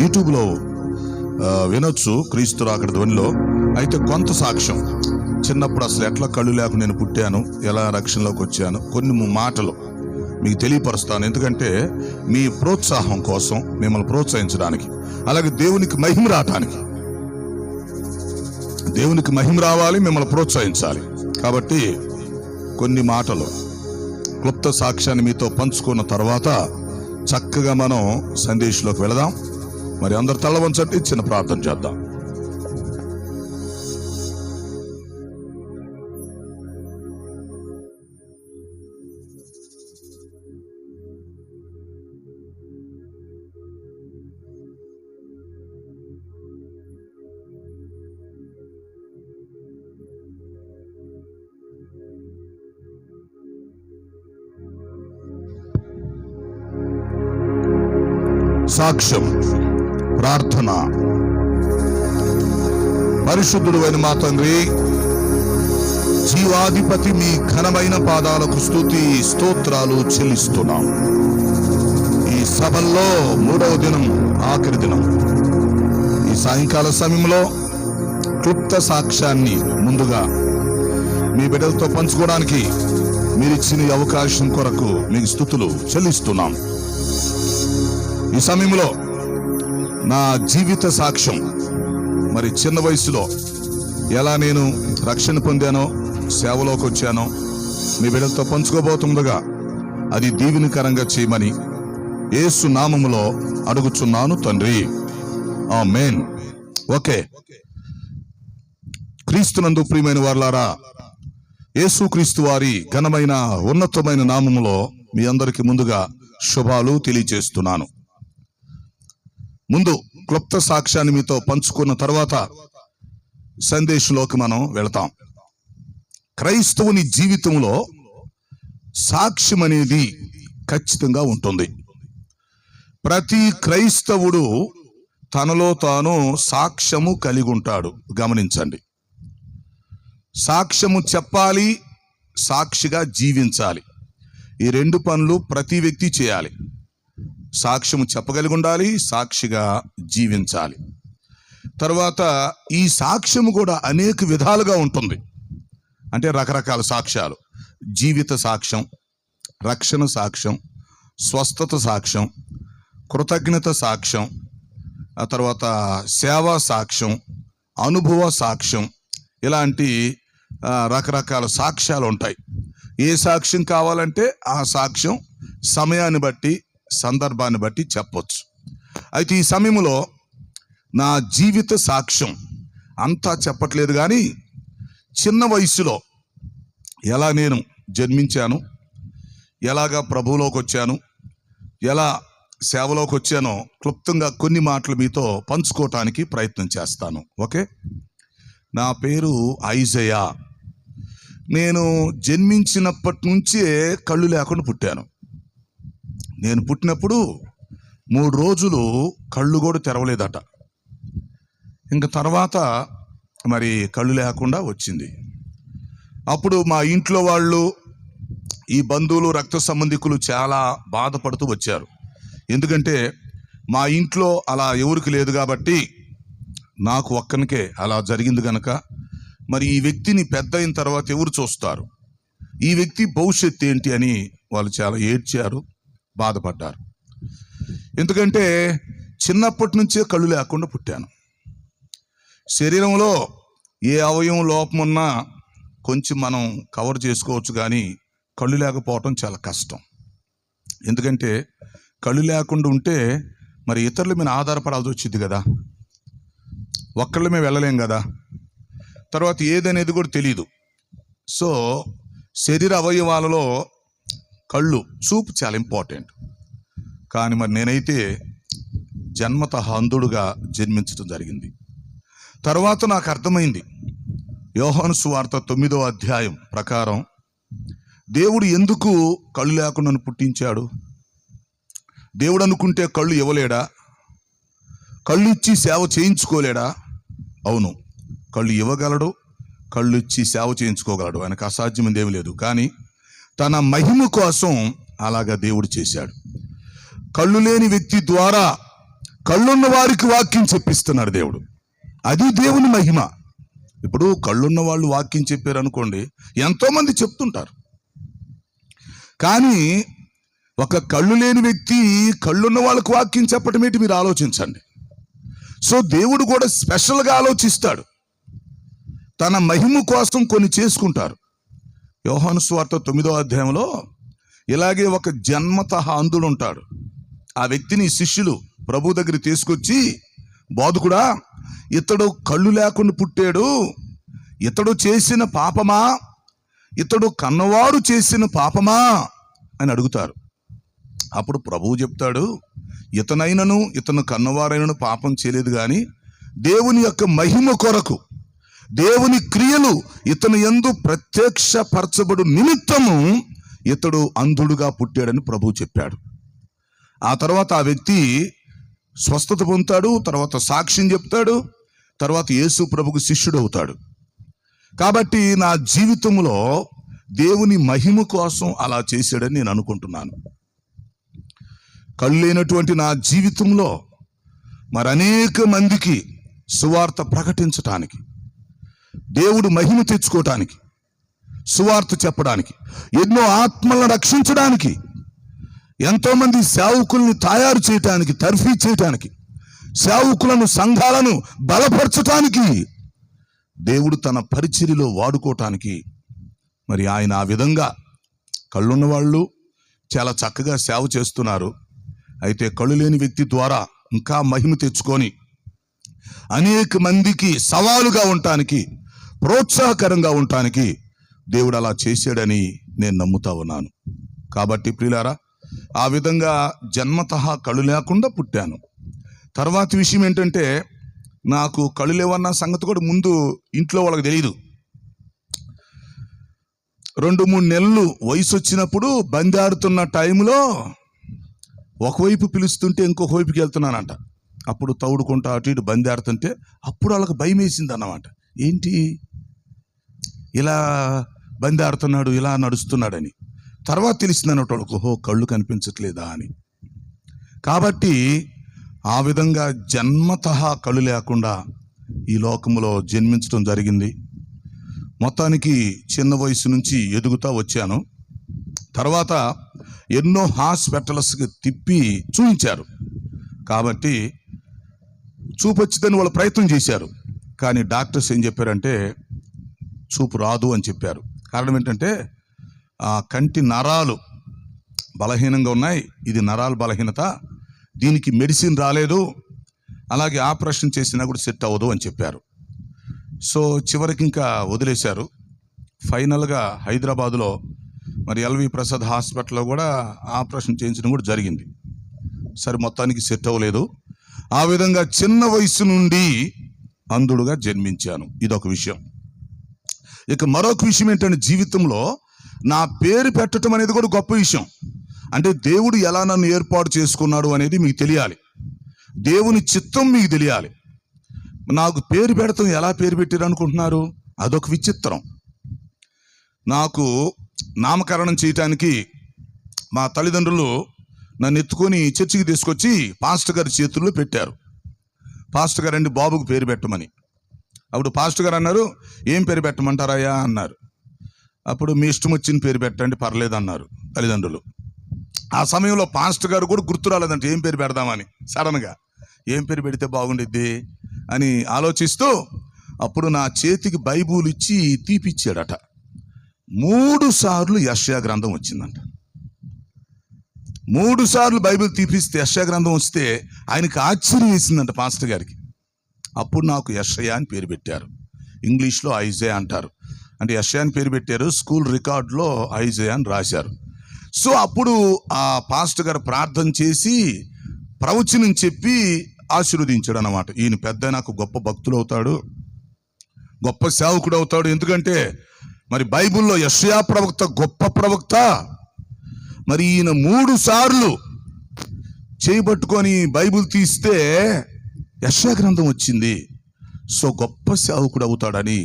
యూట్యూబ్లో వినొచ్చు క్రీస్తు రాకడ ధ్వనిలో. అయితే కొంత సాక్ష్యం, చిన్నప్పుడు అసలు ఎట్లా కళ్ళు లేకుండా నేను పుట్టాను, ఎలా రక్షణలోకి వచ్చాను, కొన్ని మాటలు మీకు తెలియపరుస్తాను. ఎందుకంటే మీ ప్రోత్సాహం కోసం, మిమ్మల్ని ప్రోత్సహించడానికి, అలాగే దేవునికి మహిమ రావటానికి. దేవునికి మహిమ రావాలి, మిమ్మల్ని ప్రోత్సహించాలి. కాబట్టి కొన్ని మాటలు క్లుప్త సాక్ష్యాన్ని మీతో పంచుకున్న తర్వాత చక్కగా మనం సందేశంలోకి వెళదాం. మరి అందరు తల వంచండి, చిన్న ప్రార్థన చేద్దాం. సాక్ష్యం, ప్రార్థన. పరిశుద్ధుడు అయిన మా తండ్రి, జీవాధిపతి, మీ ఘనమైన పాదాలకు స్తుతి స్తోత్రాలు చెల్లిస్తున్నాం. ఈ సభల్లో 3వ దినం, ఆఖరి దినం. ఈ సాయంకాల సమయంలో క్లుప్త సాక్ష్యాన్ని ముందుగా మీ బిడ్డలతో పంచుకోవడానికి మీరిచ్చిన అవకాశం కొరకు మీకు స్తుతులు చెల్లిస్తున్నాం. ఈ సమయంలో నా జీవిత సాక్ష్యం, మరి చిన్న వయసులో ఎలా నేను రక్షణ పొందానో, సేవలోకి వచ్చానో మీ బిడ్డలతో పంచుకోబోతుండగా అది దీవెనకరంగా చేయమని యేసు నామములో అడుగుచున్నాను తండ్రి, ఆమేన్. ఓకే. క్రీస్తునందు ప్రియమైన వారలారా, యేసు క్రీస్తు వారి ఘనమైన ఉన్నతమైన నామములో మీ అందరికీ ముందుగా శుభాలు తెలియజేస్తున్నాను. ముందు క్లుప్త సాక్ష్యాన్ని మీతో పంచుకున్న తర్వాత సందేశంలోకి మనం వెళతాం. క్రైస్తవుని జీవితంలో సాక్ష్యం అనేది ఖచ్చితంగా ఉంటుంది. ప్రతి క్రైస్తవుడు తనలో తాను సాక్ష్యము కలిగి ఉంటాడు. గమనించండి, సాక్ష్యము చెప్పాలి, సాక్షిగా జీవించాలి. ఈ 2 పనులు ప్రతి వ్యక్తి చేయాలి. సాక్ష్యము చెప్పగలిగి ఉండాలి, సాక్షిగా జీవించాలి. తర్వాత ఈ సాక్ష్యము కూడా అనేక విధాలుగా ఉంటుంది. అంటే రకరకాల సాక్ష్యాలు: జీవిత సాక్ష్యం, రక్షణ సాక్ష్యం, స్వస్థత సాక్ష్యం, కృతజ్ఞత సాక్ష్యం, ఆ తర్వాత సేవా సాక్ష్యం, అనుభవ సాక్ష్యం. ఇలాంటి రకరకాల సాక్ష్యాలు ఉంటాయి. ఏ సాక్ష్యం కావాలంటే ఆ సాక్ష్యం సమయాన్ని బట్టి, సందర్భాన్ని బట్టి చెప్పొచ్చు. అయితే ఈ సమయంలో నా జీవిత సాక్ష్యం అంతా చెప్పట్లేదు, కానీ చిన్న వయసులో ఎలా నేను జన్మించాను, ఎలాగా ప్రభువులోకి వచ్చాను, ఎలా సేవలోకి వచ్చానో క్లుప్తంగా కొన్ని మాటలు మీతో పంచుకోవటానికి ప్రయత్నం చేస్తాను. ఓకే. నా పేరు ఐజయా. నేను జన్మించినప్పటి నుంచే కళ్ళు లేకుండా పుట్టాను. నేను పుట్టినప్పుడు 3 రోజులు కళ్ళు కూడా తెరవలేదట. ఇంకా తర్వాత మరి కళ్ళు లేకుండా వచ్చింది. అప్పుడు మా ఇంట్లో వాళ్ళు, ఈ బంధువులు, రక్త సంబంధికులు చాలా బాధపడుతూ వచ్చారు. ఎందుకంటే మా ఇంట్లో అలా ఎవరికి లేదు కాబట్టి, నాకు ఒక్కనికే అలా జరిగింది కనుక మరి ఈ వ్యక్తిని పెద్ద అయిన తర్వాత ఎవరు చూస్తారు, ఈ వ్యక్తి భవిష్యత్తు ఏంటి అని వాళ్ళు చాలా ఏడ్చారు, బాధపడ్డారు. ఎందుకంటే చిన్నప్పటి నుంచే కళ్ళు లేకుండా పుట్టాను. శరీరంలో ఏ అవయవం లోపం ఉన్నా కొంచెం మనం కవర్ చేసుకోవచ్చు, కానీ కళ్ళు లేకపోవటం చాలా కష్టం. ఎందుకంటే కళ్ళు లేకుండా ఉంటే మరి ఇతరుల మీద ఆధారపడాల్సి వచ్చింది కదా, ఒక్కళ్ళ మీద వెళ్ళలేం కదా, తర్వాత ఏదనేది కూడా తెలియదు. సో శరీర అవయవాలలో కళ్ళు, చూపు చాలా ఇంపార్టెంట్. కానీ మరి నేనైతే జన్మతః అంధుడుగా జన్మించడం జరిగింది. తర్వాత నాకు అర్థమైంది, యోహాను సువార్త 9వ అధ్యాయం ప్రకారం దేవుడు ఎందుకు కళ్ళు లేకుండా పుట్టించాడు. దేవుడు అనుకుంటే కళ్ళు ఇవ్వలేడా? కళ్ళు ఇచ్చి సేవ చేయించుకోలేడా? అవును, కళ్ళు ఇవ్వగలడు, కళ్ళు ఇచ్చి సేవ చేయించుకోగలడు. ఆయనకు అసాధ్యమైంది ఏమీ లేదు. కానీ తన మహిమ కోసం అలాగా దేవుడు చేశాడు. కళ్ళు లేని వ్యక్తి ద్వారా కళ్ళున్న వారికి వాక్యం చెప్పిస్తున్నాడు దేవుడు. అది దేవుని మహిమ. ఇప్పుడు కళ్ళున్న వాళ్ళు వాక్యం చెప్పారు అనుకోండి, ఎంతోమంది చెప్తుంటారు. కానీ ఒక కళ్ళు లేని వ్యక్తి కళ్ళున్న వాళ్ళకు వాక్యం చెప్పటం ఏంటి మీరు ఆలోచించండి. సో దేవుడు కూడా స్పెషల్గా ఆలోచిస్తాడు. తన మహిమ కోసం కొన్ని చేసుకుంటారు. యోహాను సువార్త 9వ అధ్యాయంలో ఇలాగే ఒక జన్మతః అంధుడు ఉంటాడు. ఆ వ్యక్తిని శిష్యులు ప్రభు దగ్గర తీసుకొచ్చి, బోధకుడా, ఇతడు కళ్ళు లేకుండా పుట్టాడు, ఇతడు చేసిన పాపమా, ఇతడు కన్నవారు చేసిన పాపమా అని అడుగుతారు. అప్పుడు ప్రభువు చెప్తాడు, ఇతను కన్నవారైనను పాపం చేయలేదు, కానీ దేవుని యొక్క మహిమ కొరకు, దేవుని క్రియలు ఇతను యందు ప్రత్యక్షపరచబడు నిమిత్తము ఇతడు అంధుడుగా పుట్టాడని ప్రభువు చెప్పాడు. ఆ తర్వాత ఆ వ్యక్తి స్వస్థత పొందుతాడు, తర్వాత సాక్ష్యం చెప్తాడు, తర్వాత యేసు ప్రభుకు శిష్యుడు అవుతాడు. కాబట్టి నా జీవితంలో దేవుని మహిమ కోసం అలా చేశాడని నేను అనుకుంటున్నాను. కళ్ళు లేనటువంటి నా జీవితంలో మరి అనేక మందికి సువార్త ప్రకటించటానికి, దేవుడు మహిమ తెచ్చుకోవటానికి, సువార్త చెప్పడానికి, ఎన్నో ఆత్మలను రక్షించడానికి, ఎంతోమంది సేవకుల్ని తయారు చేయటానికి, తర్ఫీ చేయటానికి, సేవకులను, సంఘాలను బలపరచటానికి, దేవుడు తన పరిచర్యలో వాడుకోవటానికి మరి ఆయన ఆ విధంగా కళ్ళున్న వాళ్ళు చాలా చక్కగా సేవ చేస్తున్నారు. అయితే కళ్ళు లేని వ్యక్తి ద్వారా ఇంకా మహిమ తెచ్చుకొని అనేక మందికి సవాలుగా ఉండటానికి, ప్రోత్సాహకరంగా ఉండటానికి దేవుడు అలా చేశాడని నేను నమ్ముతా ఉన్నాను. కాబట్టి ప్రియులారా, ఆ విధంగా జన్మతః కళ్ళు లేకుండా పుట్టాను. తర్వాత విషయం ఏంటంటే, నాకు కళ్ళు లేవన్న సంగతి కూడా ముందు ఇంట్లో వాళ్ళకి తెలియదు. 2-3 నెలలు వయసు వచ్చినప్పుడు బండి ఆడుతున్న టైంలో ఒకవైపు పిలుస్తుంటే ఇంకొక వైపుకి వెళ్తున్నానంట. అప్పుడు తౌడుకుంటా అటు ఇటు బండి ఆడుతుంటే అప్పుడు వాళ్ళకి భయం వేసింది అన్నమాట. ఏంటి ఇలా బండి ఆడుతున్నాడు, ఇలా నడుస్తున్నాడని. తర్వాత తెలిసింది అన్నట్టు వాళ్ళకు, ఓహో కళ్ళు కనిపించట్లేదా అని. కాబట్టి ఆ విధంగా జన్మతః కళ్ళు లేకుండా ఈ లోకంలో జన్మించడం జరిగింది. మొత్తానికి చిన్న వయసు నుంచి ఎదుగుతా వచ్చాను. తర్వాత ఎన్నో హాస్పిటల్స్కి తిప్పి చూపించారు. కాబట్టి చూపొచ్చిందని వాళ్ళు ప్రయత్నం చేశారు. కానీ డాక్టర్స్ ఏం చెప్పారంటే చూపు రాదు అని చెప్పారు. కారణం ఏంటంటే ఆ కంటి నరాలు బలహీనంగా ఉన్నాయి, ఇది నరాల బలహీనత, దీనికి మెడిసిన్ రాలేదు, అలాగే ఆపరేషన్ చేసినా కూడా సెట్ అవ్వదు అని చెప్పారు. సో చివరికి ఇంకా వదిలేశారు. ఫైనల్గా హైదరాబాదులో మరి ఎల్వి ప్రసాద్ హాస్పిటల్లో కూడా ఆపరేషన్ చేయించడం కూడా జరిగింది. సరే మొత్తానికి సెట్ అవ్వలేదు. ఆ విధంగా చిన్న వయసు నుండి అంధుడుగా జన్మించాను. ఇదొక విషయం. ఇక మరొక విషయం ఏంటంటే, జీవితంలో నా పేరు పెట్టడం అనేది కూడా గొప్ప విషయం. అంటే దేవుడు ఎలా నన్ను ఏర్పాటు చేసుకున్నాడు అనేది మీకు తెలియాలి, దేవుని చిత్తం మీకు తెలియాలి. నాకు పేరు పెడతాం, ఎలా పేరు పెట్టారు అనుకుంటున్నారు? అదొక విచిత్రం. నాకు నామకరణం చేయటానికి మా తల్లిదండ్రులు నన్ను ఎత్తుకొని చర్చికి తీసుకొచ్చి పాస్టర్ గారి చేతుల్లో పెట్టారు. పాస్టర్ గారు అండి బాబుకు పేరు పెట్టమని. అప్పుడు పాస్టర్ గారు అన్నారు, ఏం పేరు పెట్టమంటారయ్యా అన్నారు. అప్పుడు మీ ఇష్టం వచ్చిన పేరు పెట్టండి పర్లేదు అన్నారు తల్లిదండ్రులు. ఆ సమయంలో పాస్టర్ గారు కూడా గుర్తు రాలేదంటే ఏం పేరు పెడదామని. సడన్గా ఏం పేరు పెడితే బాగుండిద్ది అని ఆలోచిస్తూ అప్పుడు నా చేతికి బైబుల్ ఇచ్చి తీపిచ్చాడట. 3 సార్లు యెషయా గ్రంథం వచ్చిందంట. 3 సార్లు బైబిల్ తీపిస్తే యెషయా గ్రంథం వస్తే ఆయనకి ఆశ్చర్యం వేసిందంట పాస్టర్ గారికి. అప్పుడు నాకు యెషయా అని పేరు పెట్టారు. ఇంగ్లీష్లో ఐజయా అంటారు. అంటే యెషయా అని పేరు పెట్టారు, స్కూల్ రికార్డులో ఐజయా అని రాశారు. సో అప్పుడు ఆ పాస్టర్ గారు ప్రార్థన చేసి ప్రవచనం చెప్పి ఆశీర్వదించాడు అన్నమాట. ఈయన పెద్ద నాకు గొప్ప భక్తుడు అవుతాడు, గొప్ప సేవకుడు అవుతాడు. ఎందుకంటే మరి బైబిల్లో యెషయా ప్రవక్త గొప్ప ప్రవక్త. మరి ఈయన 3 సార్లు చేయబట్టుకొని బైబిల్ తీస్తే యెషయా గ్రంథం వచ్చింది. సో గొప్ప సేవకుడు అవుతాడని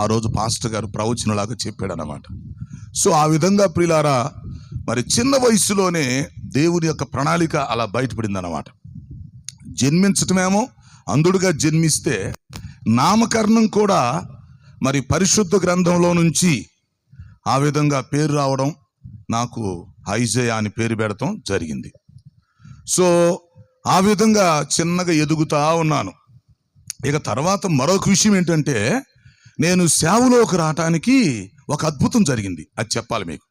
ఆ రోజు పాస్టర్ గారు ప్రవచనలాగా చెప్పాడు అన్నమాట. సో ఆ విధంగా ప్రియులారా, మరి చిన్న వయసులోనే దేవుని యొక్క ప్రణాళిక అలా బయటపడింది అన్నమాట. జన్మించటమేమో అంధుడుగా జన్మిస్తే, నామకరణం కూడా మరి పరిశుద్ధ గ్రంథంలో నుంచి ఆ విధంగా పేరు రావడం, నాకు ఐజయా అని పేరు పెడతాం జరిగింది. సో ఆ విధంగా చిన్నగా ఎదుగుతా ఉన్నాను. ఇక తర్వాత మరొక విషయం ఏంటంటే, నేను సేవలోకి రావటానికి ఒక అద్భుతం జరిగింది. అది చెప్పాలి మీకు.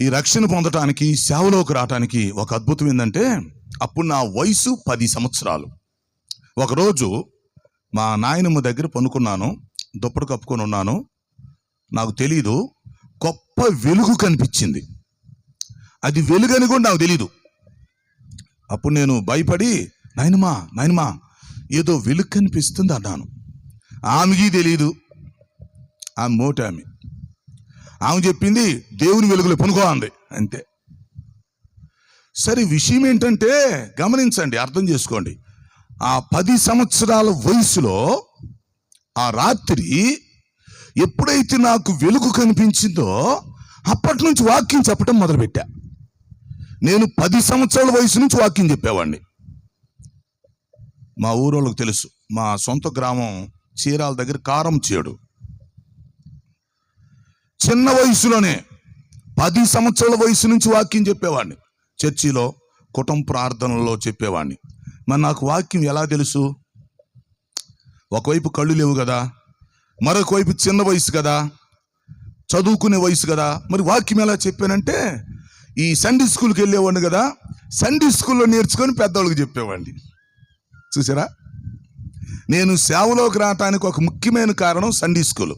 ఈ రక్షణ పొందటానికి, సేవలోకి రావటానికి ఒక అద్భుతం ఏంటంటే, అప్పుడు నా వయసు 10 సంవత్సరాలు. ఒకరోజు మా నాయనమ్మ దగ్గర పనుకున్నాను, దుప్పటి కప్పుకొని ఉన్నాను. నాకు తెలీదు, గొప్ప వెలుగు కనిపించింది. అది వెలుగని కూడా నాకు తెలీదు. అప్పుడు నేను భయపడి, నాయనమ్మా ఏదో వెలుగు కనిపిస్తుంది అన్నాను. ఆమెకి తెలీదు, ఆమె మోటామె. ఆమె చెప్పింది దేవుని వెలుగులో పనుకో అంది, అంతే. సరే, విషయం ఏంటంటే గమనించండి, అర్థం చేసుకోండి. ఆ 10 సంవత్సరాల వయసులో ఆ రాత్రి ఎప్పుడైతే నాకు వెలుగు కనిపించిందో అప్పటి నుంచి వాక్యం చెప్పడం మొదలుపెట్టా. నేను 10 సంవత్సరాల వయసు నుంచి వాక్యం చెప్పేవాడిని. మా ఊరోళ్ళకి తెలుసు, మా సొంత గ్రామం చీరాల దగ్గర కారం చేడు. చిన్న వయసులోనే 10 సంవత్సరాల వయసు నుంచి వాక్యం చెప్పేవాడిని. చర్చిలో, కుటుంబ ప్రార్థనలో చెప్పేవాడిని. మరి నాకు వాక్యం ఎలా తెలుసు? ఒకవైపు కళ్ళు లేవు కదా, మరొక వైపు చిన్న వయసు కదా, చదువుకునే వయసు కదా. మరి వాక్యం ఎలా చెప్పానంటే, ఈ సండే స్కూల్కి వెళ్ళేవాడిని కదా, సండే స్కూల్లో నేర్చుకొని పెద్దవాళ్ళకి చెప్పేవాడిని. చూసారా, నేను సేవలోకి రావటానికి ఒక ముఖ్యమైన కారణం సండే స్కూల్.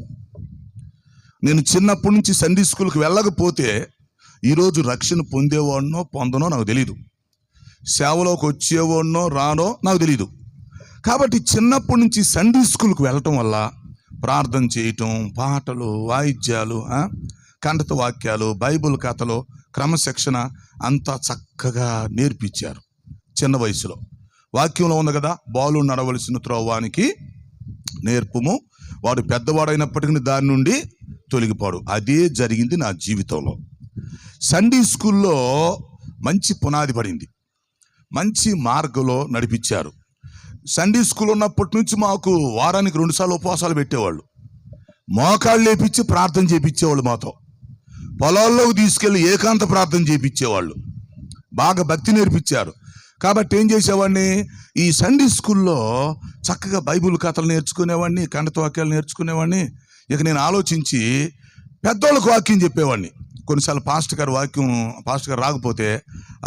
నేను చిన్నప్పటి నుంచి సండే స్కూల్కి వెళ్ళకపోతే ఈరోజు రక్షణ పొందేవాడినో పొందనో నాకు తెలీదు, సేవలోకి వచ్చేవాడినో రానో నాకు తెలీదు. కాబట్టి చిన్నప్పటి నుంచి సండే స్కూల్కి వెళ్ళటం వల్ల ప్రార్థన చేయటం, పాటలు, వాయిద్యాలు, కంఠత వాక్యాలు, బైబిల్ కథలు, క్రమశిక్షణ అంతా చక్కగా నేర్పించారు. చిన్న వయసులో వాక్యంలో ఉంది కదా, బాలు నడవలసిన త్రోవానికి నేర్పుము, వాడు పెద్దవాడైనప్పటికీ దాని నుండి తొలగిపోడు. అదే జరిగింది నా జీవితంలో. సండే స్కూల్లో మంచి పునాది పడింది, మంచి మార్గంలో నడిపించారు. సండే స్కూల్ ఉన్నప్పటి నుంచి మాకు వారానికి 2 సార్లు ఉపవాసాలు పెట్టేవాళ్ళు. మోకాళ్ళు లేపించి ప్రార్థన చేయించేవాళ్ళు. మాతో పొలాల్లోకి తీసుకెళ్ళి ఏకాంత ప్రార్థన చేయించేవాళ్ళు. బాగా భక్తి నేర్పించారు. కాబట్టి ఏం చేసేవాడిని, ఈ సండే స్కూల్లో చక్కగా బైబిల్ కథలు నేర్చుకునేవాడిని, కంఠత వాక్యాలు నేర్చుకునేవాడిని. ఇక నేను ఆలోచించి పెద్దోళ్ళకు వాక్యం చెప్పేవాడిని. కొన్నిసార్లు పాస్టర్ గారు రాకపోతే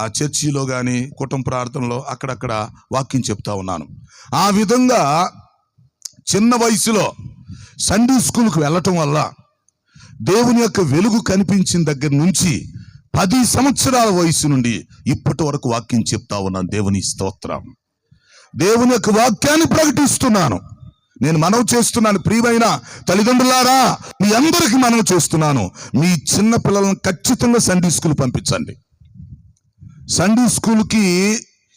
ఆ చర్చిలో కానీ కుటుంబ ప్రార్థనలో అక్కడక్కడ వాక్యం చెప్తా ఉన్నాను. ఆ విధంగా చిన్న వయసులో సండే స్కూల్కి వెళ్ళటం వల్ల దేవుని యొక్క వెలుగు కనిపించిన దగ్గర నుంచి 10 సంవత్సరాల వయసు నుండి ఇప్పటి వరకు వాక్యం చెప్తా ఉన్నాను. దేవుని స్తోత్రం. దేవుని యొక్క వాక్యాన్ని ప్రకటిస్తున్నాను. నేను మనవి చేస్తున్నాను, ప్రియమైన తల్లిదండ్రులారా, మీ అందరికీ మనవి చేస్తున్నాను, మీ చిన్న పిల్లలను ఖచ్చితంగా సండే స్కూల్ పంపించండి. సండే స్కూల్కి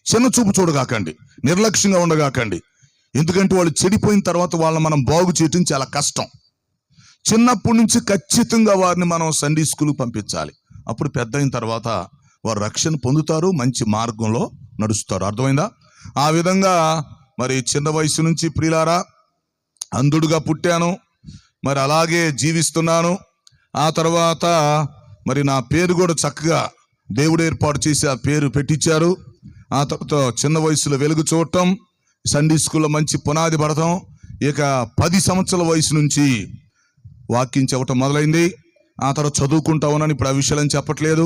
చిన్న చూపు చూడగాకండి, నిర్లక్ష్యంగా ఉండగాకండి. ఎందుకంటే వాళ్ళు చెడిపోయిన తర్వాత వాళ్ళని మనం బాగు చేయటం చాలా కష్టం. చిన్నప్పటి నుంచి ఖచ్చితంగా వారిని మనం సండే స్కూల్కి పంపించాలి. అప్పుడు పెద్ద అయిన తర్వాత వారు రక్షణ పొందుతారు, మంచి మార్గంలో నడుస్తారు. అర్థమైందా? ఆ విధంగా మరి చిన్న వయసు నుంచి ప్రియులారా అంధుడుగా పుట్టాను, మరి అలాగే జీవిస్తున్నాను. ఆ తర్వాత మరి నా పేరు కూడా చక్కగా దేవుడు ఏర్పాటు చేసి ఆ పేరు పెట్టించారు. ఆ తర్వాత చిన్న వయసులో వెలుగు చూడటం, సండే స్కూల్లో మంచి పునాది పడటం. ఇక 10 సంవత్సరాల వయసు నుంచి వాక్యం చెప్పటం మొదలైంది. ఆ తర్వాత చదువుకుంటా ఉన్నాను. ఇప్పుడు ఆ విషయాలని చెప్పట్లేదు.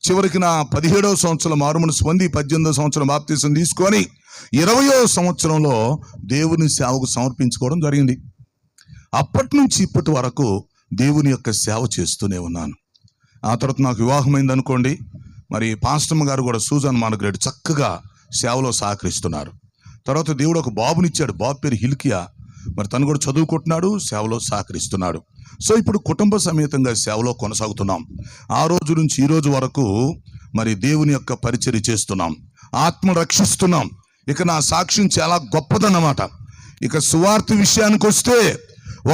చివరికి నా 17వ సంవత్సరం మారుమనసు పొంది 18వ సంవత్సరం బాప్తీసం తీసుకొని 20వ సంవత్సరంలో దేవుని సేవకు సమర్పించుకోవడం జరిగింది. అప్పటి నుంచి ఇప్పటి వరకు దేవుని యొక్క సేవ చేస్తూనే ఉన్నాను. ఆ తర్వాత నాకు వివాహమైంది అనుకోండి. మరి పాస్టమ్మ గారు కూడా సూజన్ మానగ్రేడ్ చక్కగా సేవలో సహకరిస్తున్నారు. తర్వాత దేవుడు ఒక బాబునిచ్చాడు, బాబు పేరు హిల్కియా. మరి తను కూడా చదువుకుంటున్నాడు, సేవలో సహకరిస్తున్నాడు. సో ఇప్పుడు కుటుంబ సమేతంగా సేవలో కొనసాగుతున్నాం. ఆ రోజు నుంచి ఈ రోజు వరకు మరి దేవుని యొక్క పరిచర్య చేస్తున్నాం, ఆత్మ రక్షిస్తున్నాం. ఇక నా సాక్ష్యం చాలా గొప్పదన్నమాట. ఇక సువార్త విషయానికి వస్తే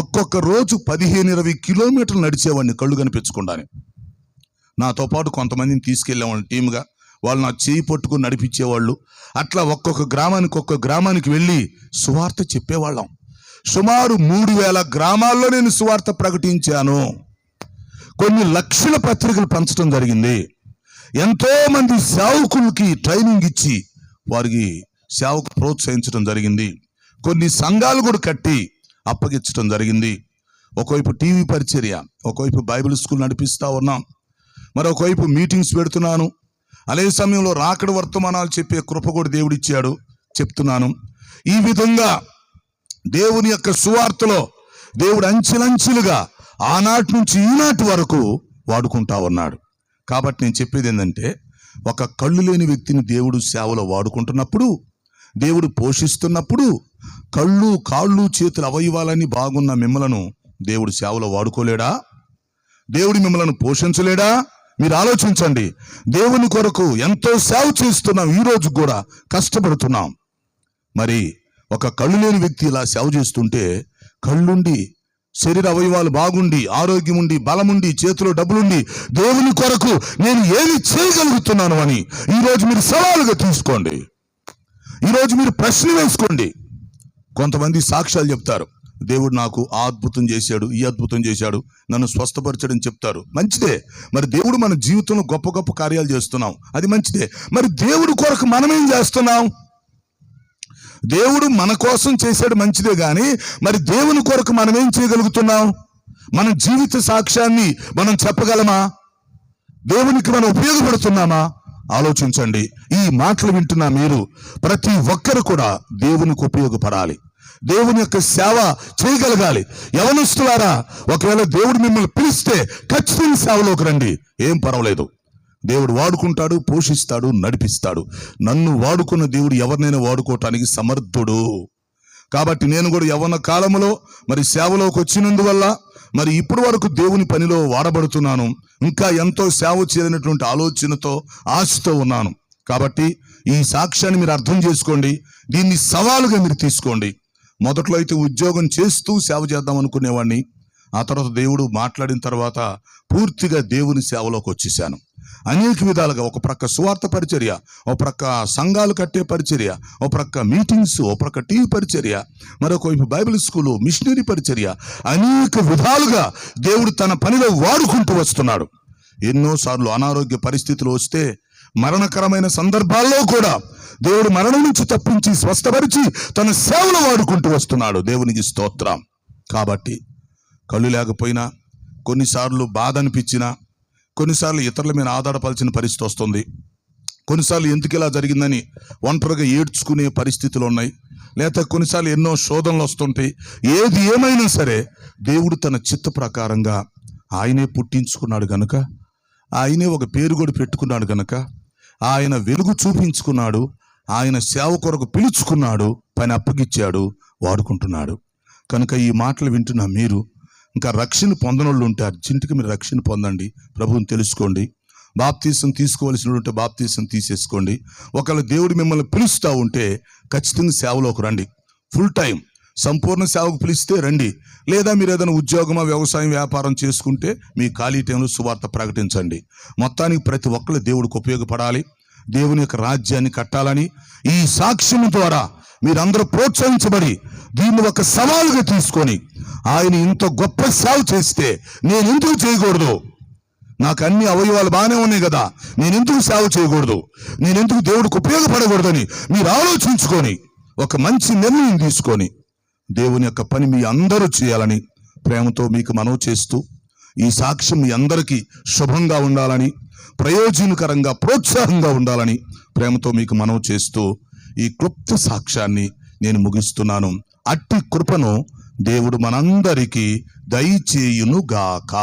ఒక్కొక్క రోజు 15-20 కిలోమీటర్లు నడిచేవాడిని కళ్ళు కనిపించకుండానే. నాతో పాటు కొంతమందిని తీసుకెళ్ళేవాడిని టీమ్గా. వాళ్ళు నా చేయి పట్టుకుని నడిపించేవాళ్ళు. అట్లా ఒక్కొక్క గ్రామానికి వెళ్ళి సువార్త చెప్పేవాళ్ళం. సుమారు 3000 గ్రామాల్లో నేను సువార్త ప్రకటించాను. కొన్ని లక్షల పత్రికలు పంచడం జరిగింది. ఎంతో మంది సేవకులకి ట్రైనింగ్ ఇచ్చి వారికి సేవకు ప్రోత్సహించడం జరిగింది. కొన్ని సంఘాలు కూడా కట్టి అప్పగించడం జరిగింది. ఒకవైపు టీవీ పరిచర్య, ఒకవైపు బైబిల్ స్కూల్ నడిపిస్తా ఉన్నాం, మరొకవైపు మీటింగ్స్ పెడుతున్నాను. అదే సమయంలో రాకడ వర్తమానాలు చెప్పే కృప కూడా దేవుడిచ్చాడు, చెప్తున్నాను. ఈ విధంగా దేవుని యొక్క సువార్తలో దేవుడు అంచెలంచెలుగా ఆనాటి నుంచి ఈనాటి వరకు వాడుకుంటా ఉన్నాడు. కాబట్టి నేను చెప్పేది ఏంటంటే, ఒక కళ్ళు లేని వ్యక్తిని దేవుడు సేవలో వాడుకుంటున్నప్పుడు, దేవుడు పోషిస్తున్నప్పుడు, కళ్ళు కాళ్ళు చేతులు అవయవాలని బాగున్న మిమ్మలను దేవుడు సేవలో వాడుకోలేడా? దేవుడు మిమ్మల్ని పోషించలేడా? మీరు ఆలోచించండి. దేవుని కొరకు ఎంతో సేవ చేస్తున్నాం, ఈ రోజు కూడా కష్టపడుతున్నాం. మరి ఒక కళ్ళు లేని వ్యక్తి ఇలా సేవ చేస్తుంటే, కళ్ళుండి శరీర అవయవాలు బాగుండి ఆరోగ్యం ఉండి బలముండి చేతిలో డబ్బులుండి దేవుని కొరకు నేను ఏమి చేయగలుగుతున్నాను అని ఈరోజు మీరు సవాలుగా తీసుకోండి. ఈరోజు మీరు ప్రశ్న వేసుకోండి. కొంతమంది సాక్ష్యాలు చెప్తారు, దేవుడు నాకు ఆ అద్భుతం చేశాడు, ఈ అద్భుతం చేశాడు, నన్ను స్వస్థపరచడని చెప్తారు. మంచిదే. మరి దేవుడు మన జీవితంలో గొప్ప గొప్ప కార్యాలు చేస్తున్నాం, అది మంచిదే. మరి దేవుడి కొరకు మనమేం చేస్తున్నాం? దేవుడు మన కోసం చేశాడు, మంచిదే. కానీ మరి దేవుని కొరకు మనం ఏం చేయగలుగుతున్నాం? మన జీవిత సాక్ష్యాన్ని మనం చెప్పగలమా? దేవునికి మనం ఉపయోగపడుతున్నామా? ఆలోచించండి. ఈ మాటలు వింటున్నా మీరు ప్రతి ఒక్కరు కూడా దేవునికి ఉపయోగపడాలి, దేవుని యొక్క సేవ చేయగలగాలి. యవనస్తులారా, ఒకవేళ దేవుడు మిమ్మల్ని పిలిస్తే ఖచ్చితంగా సేవలోకి రండి, ఏం పర్వాలేదు. దేవుడు వాడుకుంటాడు, పోషిస్తాడు, నడిపిస్తాడు. నన్ను వాడుకున్న దేవుడు ఎవరినైనా వాడుకోవటానికి సమర్థుడు. కాబట్టి నేను కూడా యవ్వన కాలంలో మరి సేవలోకి వచ్చినందువల్ల మరి ఇప్పటి వరకు దేవుని పనిలో వాడబడుతున్నాను. ఇంకా ఎంతో సేవ చేయాలనేటువంటి ఆలోచనతో, ఆశతో ఉన్నాను. కాబట్టి ఈ సాక్ష్యాన్ని మీరు అర్థం చేసుకోండి, దీన్ని సవాలుగా మీరు తీసుకోండి. మొదట్లో అయితే ఉద్యోగం చేస్తూ సేవ చేద్దాం అనుకునేవాడిని. ఆ తర్వాత దేవుడు మాట్లాడిన తర్వాత పూర్తిగా దేవుని సేవలోకి వచ్చేసాను. అనేక విధాలుగా, ఒక ప్రక్క సువార్త పరిచర్య, ఒక ప్రక్క సంఘాలు కట్టే పరిచర్య, ఒక ప్రక్క మీటింగ్స్, ఒక ప్రక్క టీవీ పరిచర్య, మరొక వైపు బైబిల్ స్కూలు, మిషనరీ పరిచర్య, అనేక విధాలుగా దేవుడు తన పనిలో వాడుకుంటూ వస్తున్నాడు. ఎన్నోసార్లు అనారోగ్య పరిస్థితులు వస్తే, మరణకరమైన సందర్భాల్లో కూడా దేవుడు మరణం నుంచి తప్పించి స్వస్థపరిచి తన సేవను వాడుకుంటూ వస్తున్నాడు. దేవునికి స్తోత్రం. కాబట్టి కళ్ళు లేకపోయినా, కొన్నిసార్లు బాధ అనిపించినా, కొన్నిసార్లు ఇతరుల మీద ఆధారపడాల్సిన పరిస్థితి వస్తుంది. కొన్నిసార్లు ఎందుకు ఇలా జరిగిందని ఒంటరిగా ఏడ్చుకునే పరిస్థితులు ఉన్నాయి. లేదా కొన్నిసార్లు ఎన్నో శోధనలు వస్తుంటాయి. ఏది ఏమైనా సరే దేవుడు తన చిత్త ప్రకారంగా ఆయనే పుట్టించుకున్నాడు గనుక, ఆయనే ఒక పేరు కూడా పెట్టుకున్నాడు గనుక, ఆయన వెలుగు చూపించుకున్నాడు, ఆయన సేవ కొరకు పిలుచుకున్నాడు, పని అప్పగిచ్చాడు, వాడుకుంటున్నాడు. కనుక ఈ మాటలు వింటున్నా మీరు ఇంకా రక్షణ పొందనోళ్ళు ఉంటే అర్జెంటుగా మీరు రక్షణ పొందండి, ప్రభువుని తెలుసుకోండి. బాప్తీసం తీసుకోవాల్సిన ఉంటే బాప్తీసం తీసేసుకోండి. ఒకవేళ దేవుడు మిమ్మల్ని పిలుస్తూ ఉంటే ఖచ్చితంగా సేవలోకి రండి. ఫుల్ టైం సంపూర్ణ సేవకు పిలిస్తే రండి. లేదా మీరు ఏదైనా ఉద్యోగమా, వ్యవసాయం, వ్యాపారం చేసుకుంటే మీ ఖాళీ టైంలో సువార్త ప్రకటించండి. మొత్తానికి ప్రతి ఒక్కరు దేవుడికి ఉపయోగపడాలి, దేవుని యొక్క రాజ్యాన్ని కట్టాలని ఈ సాక్ష్యం ద్వారా మీరందరూ ప్రోత్సహించబడి దీన్ని ఒక సవాలుగా తీసుకొని, ఆయన ఇంత గొప్ప సేవ చేస్తే నేను ఎందుకు చేయకూడదు? నాకు అన్ని అవయవాలు బాగానే ఉన్నాయి కదా, నేను ఎందుకు సేవ చేయకూడదు? నేను ఎందుకు దేవుడికి ఉపయోగపడకూడదని మీరు ఆలోచించుకొని ఒక మంచి నిర్ణయం తీసుకొని దేవుని యొక్క పని మీ అందరూ చేయాలని ప్రేమతో మీకు మనవి చేస్తూ, ఈ సాక్ష్యం మీ అందరికీ శుభంగా ఉండాలని, ప్రయోజనకరంగా, ప్రోత్సాహంగా ఉండాలని ప్రేమతో మీకు మనవి చేస్తూ ఈ క్లుప్త సాక్ష్యాన్ని నేను ముగిస్తున్నాను. అట్టి కృపను దేవుడు మనందరికీ దయచేయునుగాక.